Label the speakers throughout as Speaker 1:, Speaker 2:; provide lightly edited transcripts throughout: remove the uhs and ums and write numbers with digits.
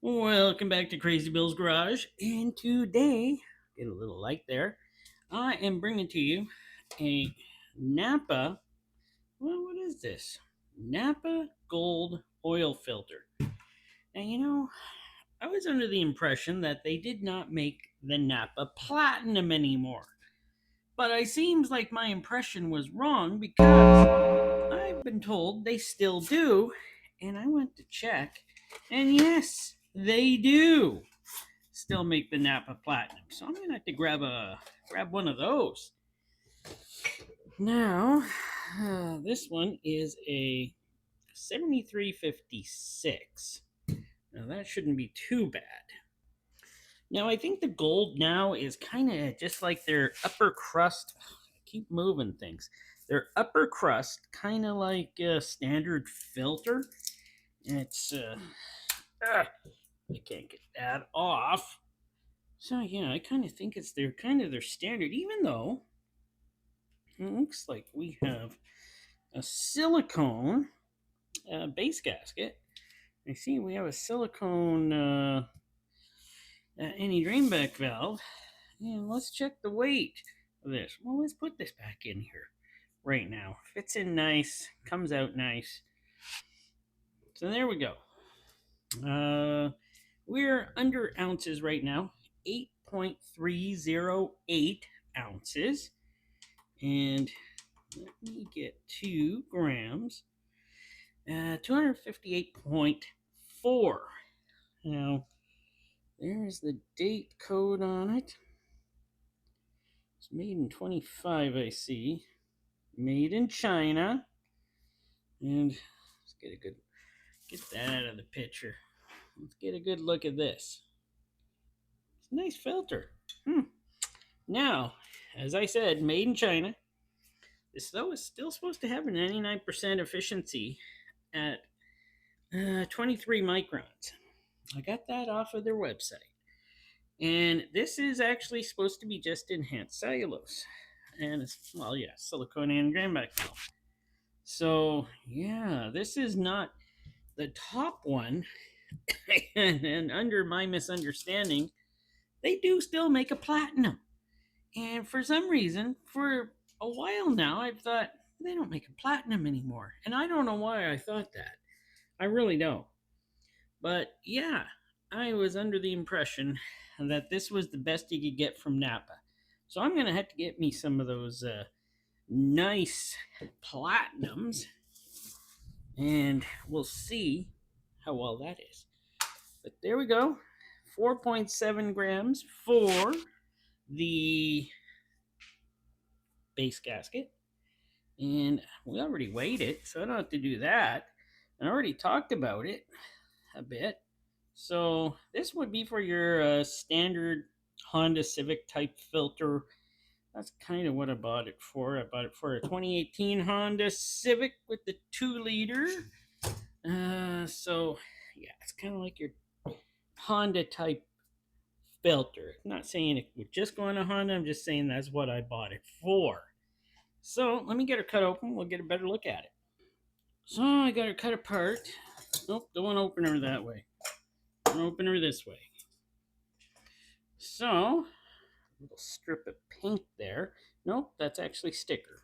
Speaker 1: Welcome back to Crazy Bill's Garage. And today, get a little light there, I am bringing to you a Napa. Well, what is this? Napa Gold oil filter. And I was under the impression that they did not make the Napa Platinum anymore. But it seems like my impression was wrong because I've been told they still do. And I went to check, and yes, they do still make the Napa Platinum. So I'm gonna have to grab one of those. Now, this one is a 7356. Now that shouldn't be too bad. Now I think the gold now is kind of just like their upper crust. I keep moving things. Their upper crust, kind of like a standard filter. It's I can't get that off. So yeah, I kind of think it's their standard, even though it looks like we have a silicone base gasket. I see we have a silicone anti-drainback valve. And let's check the weight of this. Well, let's put this back in here right now. Fits in nice, comes out nice. So there we go. We're under ounces right now, 8.308 ounces. And let me get 2 grams. 258.4. Now, there's the date code on it. It's made in 25, I see. Made in China. And let's get that out of the picture. Let's get a good look at this. It's a nice filter. Now, as I said, made in China. This, though, is still supposed to have a 99% efficiency at 23 microns. I got that off of their website. And this is actually supposed to be just enhanced cellulose. And it's, well, yeah, silicone and granback valve. So, yeah, this is not the top one. and under my misunderstanding, they do still make a platinum. And for some reason, for a while now, I've thought they don't make a platinum anymore. And I don't know why I thought that. I really don't. But yeah, I was under the impression that this was the best you could get from Napa. So I'm going to have to get me some of those nice platinums, and we'll see how well that is. But there we go, 4.7 grams for the base gasket. And we already weighed it, so I don't have to do that. I already talked about it a bit. So this would be for your standard Honda Civic type filter. That's kind of what I bought it for. I bought it for a 2018 Honda Civic with the 2-liter. So yeah, it's kind of like your Honda type filter. I'm not saying it would just go on a Honda. I'm just saying that's what I bought it for. So let me get her cut open. We'll get a better look at it. So I got her cut apart. Nope, don't want to open her that way. I want to open her this way. So, a little strip of paint there. Nope, that's actually sticker.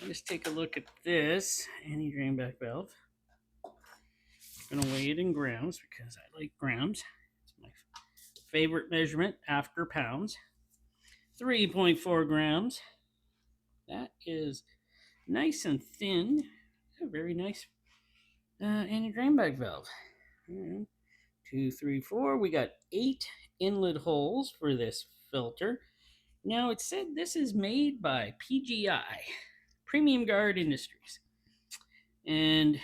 Speaker 1: Let's take a look at this anti-drainback valve. I'm going to weigh it in grams because I like grams. It's my favorite measurement after pounds. 3.4 grams. That is nice and thin. A very nice anti-drainback valve. 2, 3, 4. We got 8 inlet holes for this filter. Now, it said this is made by PGI, Premium Guard Industries. And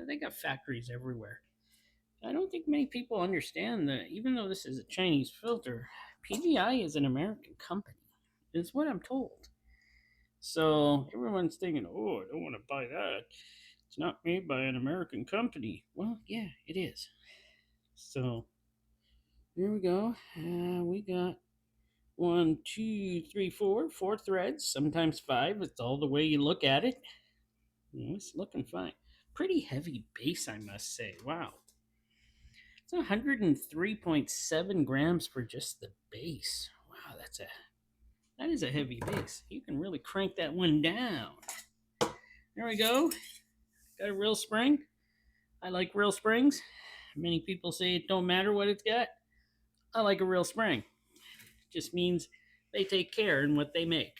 Speaker 1: they got factories everywhere. I don't think many people understand that even though this is a Chinese filter, PGI is an American company. Is what I'm told. So everyone's thinking, oh, I don't want to buy that. It's not made by an American company. Well, yeah, it is. So here we go. We got 1, 2, 3, 4 threads, sometimes 5. It's all the way you look at it. It's looking fine. Pretty heavy base, I must say. Wow. It's 103.7 grams for just the base. Wow, that is a heavy base. You can really crank that one down. There we go. Got a real spring. I like real springs. Many people say it don't matter what it's got. I like a real spring. It just means they take care in what they make.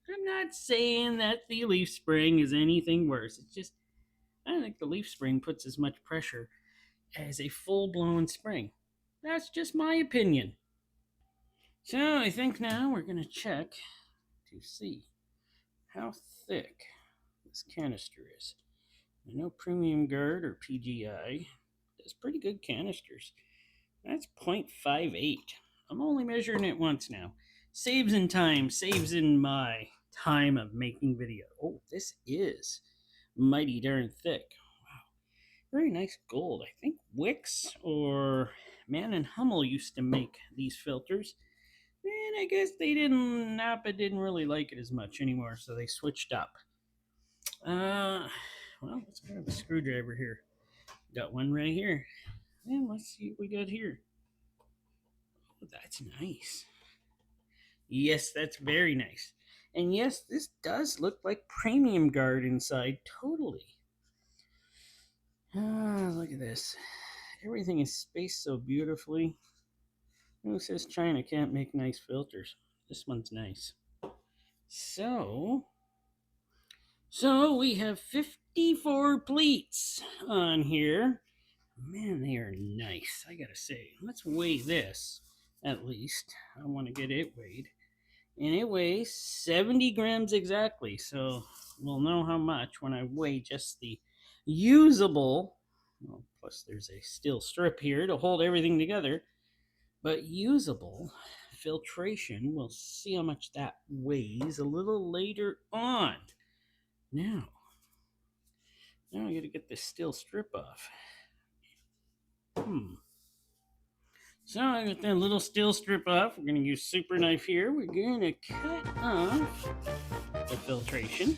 Speaker 1: I'm not saying that the leaf spring is anything worse. It's just I don't think the leaf spring puts as much pressure as a full-blown spring. That's just my opinion. So I think now we're going to check to see how thick this canister is. I know Premium Guard or PGI does pretty good canisters. That's 0.58. I'm only measuring it once now. Saves in time, saves in my time of making video. Oh, this is mighty darn thick. Wow. Very nice gold. I think Wix or Man and Hummel used to make these filters. And I guess Napa didn't really like it as much anymore, so they switched up. Well, let's grab a screwdriver here. Got one right here. And let's see what we got here. Oh, that's nice. Yes, that's very nice. And yes, this does look like Premium Guard inside, totally. Ah, look at this. Everything is spaced so beautifully. Who says China can't make nice filters? This one's nice. So we have 54 pleats on here. Man, they are nice, I gotta say. Let's weigh this, at least. I want to get it weighed. And it weighs 70 grams exactly, so we'll know how much when I weigh just the usable, well, plus there's a steel strip here to hold everything together, but usable filtration. We'll see how much that weighs a little later on. Now I gotta get this steel strip off. So I got that little steel strip off. We're gonna use super knife here. We're gonna cut off the filtration.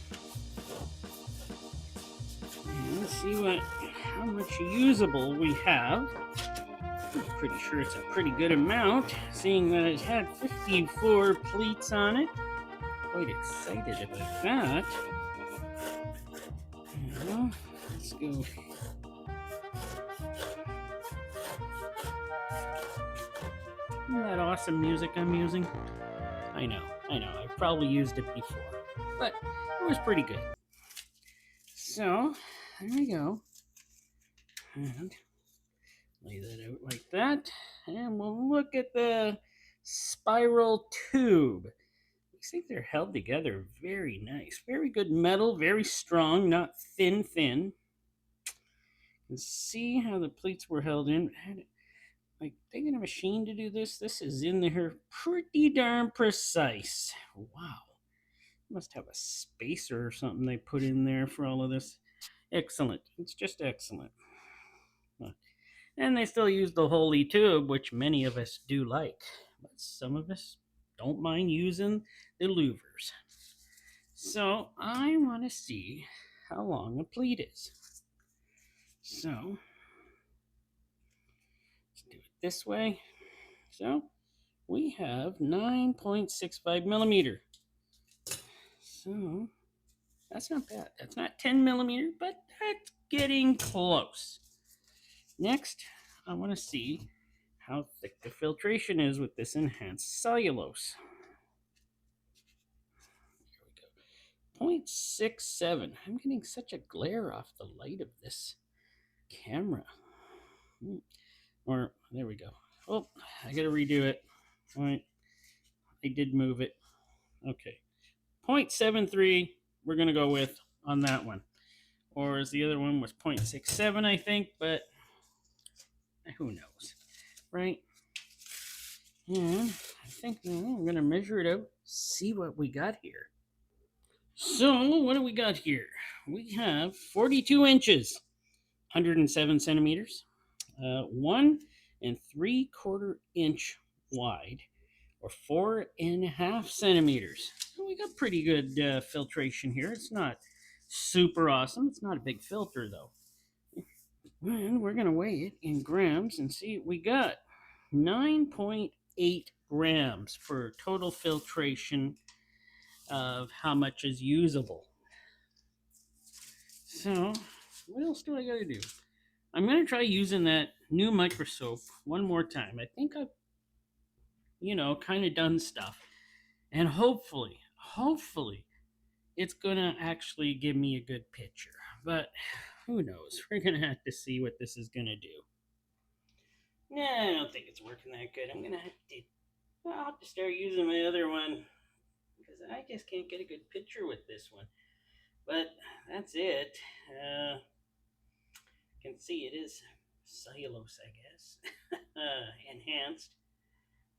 Speaker 1: And let's see how much usable we have. I'm pretty sure it's a pretty good amount, seeing that it had 54 pleats on it. Quite excited about that. Now, let's go. Isn't that awesome music I'm using? I know. I've probably used it before, but it was pretty good. So, there we go. And lay that out like that. And we'll look at the spiral tube. These things are held together very nice. Very good metal, very strong, not thin. You can see how the pleats were held in. Like, they got a machine to do this. This is in there pretty darn precise. Wow. Must have a spacer or something they put in there for all of this. Excellent. It's just excellent. And they still use the holy tube, which many of us do like. But some of us don't mind using the louvers. So I want to see how long a pleat is. So let's do it this way. So we have 9.65 millimeter. So that's not bad. That's not 10 millimeter, but that's getting close. Next, I want to see how thick the filtration is with this enhanced cellulose. Here we go. 0.67. I'm getting such a glare off the light of this camera. Or, there we go. Oh, I gotta redo it. All right. I did move it. Okay. 0.73 we're gonna go with on that one. Or as the other one was 0.67, I think, but who knows, right? And I think now I'm gonna measure it out, see what we got here. So what do we got here? We have 42 inches, 107 centimeters, 1 3/4 inch wide, or 4.5 centimeters. So we got pretty good filtration here. It's not super awesome. It's not a big filter though. And we're going to weigh it in grams and see what we got. 9.8 grams for total filtration of how much is usable. So, what else do I got to do? I'm going to try using that new microscope one more time. I think I've, kind of done stuff. And hopefully, it's going to actually give me a good picture. But who knows? We're going to have to see what this is going to do. Nah, I don't think it's working that good. I'll have to start using my other one because I just can't get a good picture with this one. But that's it. You can see it is cellulose, I guess, enhanced.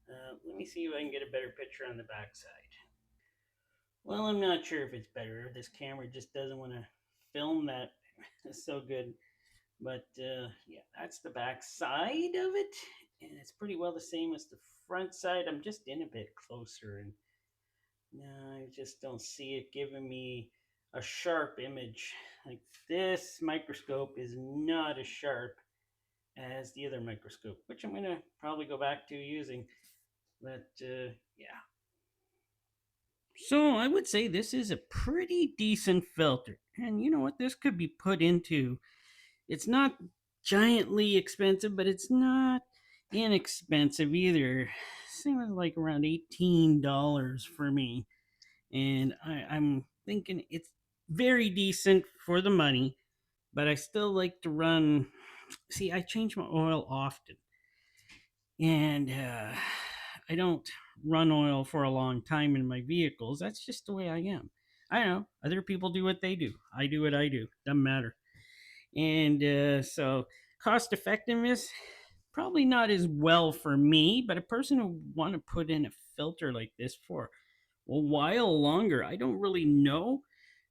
Speaker 1: Let me see if I can get a better picture on the backside. Well, I'm not sure if it's better. This camera just doesn't want to film that so good. But yeah, that's the back side of it. And it's pretty well the same as the front side. I'm just in a bit closer. And no, I just don't see it giving me a sharp image. Like this microscope is not as sharp as the other microscope, which I'm going to probably go back to using. But yeah. So I would say this is a pretty decent filter. And you know what? This could be put into. It's not giantly expensive, but it's not inexpensive either. Same as like around $18 for me. And I'm thinking it's very decent for the money, but I still like to run. See, I change my oil often, and I don't run oil for a long time in my vehicles. That's just the way I am. I know other people do what they do. I do what I do. Doesn't matter. And so cost effectiveness probably not as well for me, but a person who want to put in a filter like this for a while longer, I don't really know.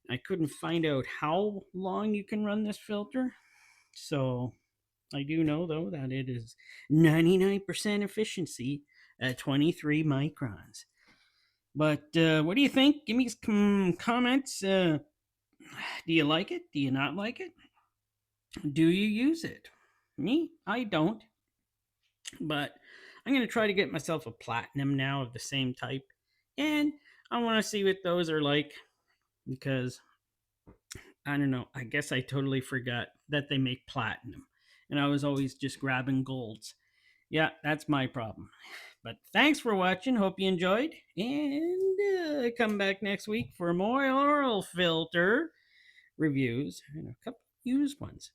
Speaker 1: I couldn't find out how long you can run this filter. So I do know though that it is 99% efficiency at 23 microns. But what do you think? Give me some comments. Do you like it? Do you not like it? Do you use it? Me, I don't. But I'm going to try to get myself a platinum now of the same type. And I want to see what those are like because I don't know. I guess I totally forgot that they make platinum. And I was always just grabbing golds. Yeah, that's my problem. But thanks for watching. Hope you enjoyed. And come back next week for more oral filter reviews and a couple used ones.